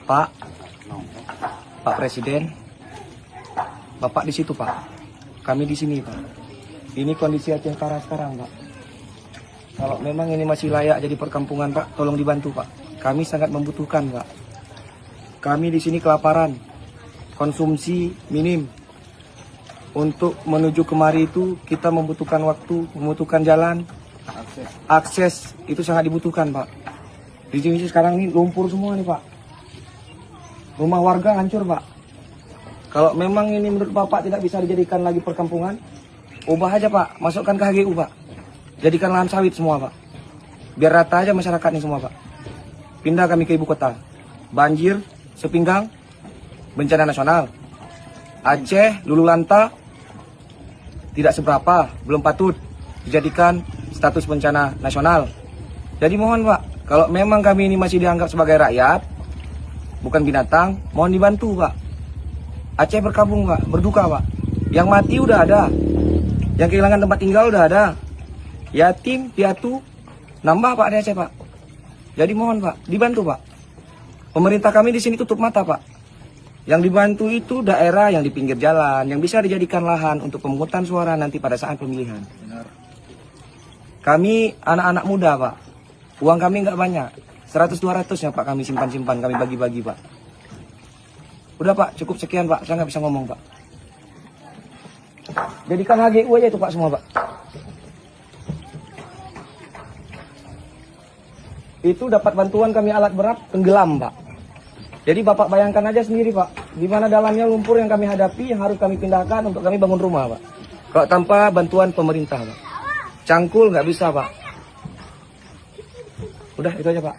Pak Presiden, Bapak di situ Pak, kami di sini Pak. Ini kondisi Aceh Utara sekarang Pak. Kalau memang ini masih layak jadi perkampungan Pak, tolong dibantu Pak. Kami sangat membutuhkan Pak. Kami di sini kelaparan, konsumsi minim. Untuk menuju kemari itu kita membutuhkan waktu, membutuhkan jalan, akses itu sangat dibutuhkan Pak. Di sini sekarang ini lumpur semua nih Pak. Rumah warga hancur Pak. Kalau memang ini menurut Bapak tidak bisa dijadikan lagi perkampungan, ubah aja Pak, masukkan ke HGU Pak. Jadikan lahan sawit semua Pak. Biar rata aja masyarakat ini semua Pak. Pindah kami ke ibu kota. Banjir, sepinggang, bencana nasional. Aceh, Lulu Lanta, tidak seberapa, belum patut dijadikan status bencana nasional. Jadi mohon Pak, kalau memang kami ini masih dianggap sebagai rakyat, bukan binatang, mohon dibantu Pak. Aceh berkabung Pak, berduka Pak. Yang mati udah ada, yang kehilangan tempat tinggal udah ada. Yatim, piatu, nambah Pak di Aceh Pak. Jadi mohon Pak, dibantu Pak. Pemerintah kami di sini tutup mata Pak. Yang dibantu itu daerah yang di pinggir jalan, yang bisa dijadikan lahan untuk pemungutan suara nanti pada saat pemilihan. Benar. Kami anak-anak muda Pak, uang kami nggak banyak, 100-200 ya Pak kami simpan-simpan, kami bagi-bagi Pak. Udah Pak, cukup sekian Pak, saya nggak bisa ngomong Pak. Jadikan HGU aja itu Pak semua Pak. Itu dapat bantuan kami alat berat tenggelam Pak. Jadi Bapak bayangkan aja sendiri Pak, di mana dalamnya lumpur yang kami hadapi, yang harus kami pindahkan untuk kami bangun rumah Pak. Kalau tanpa bantuan pemerintah Pak. Cangkul nggak bisa Pak. Udah itu aja Pak.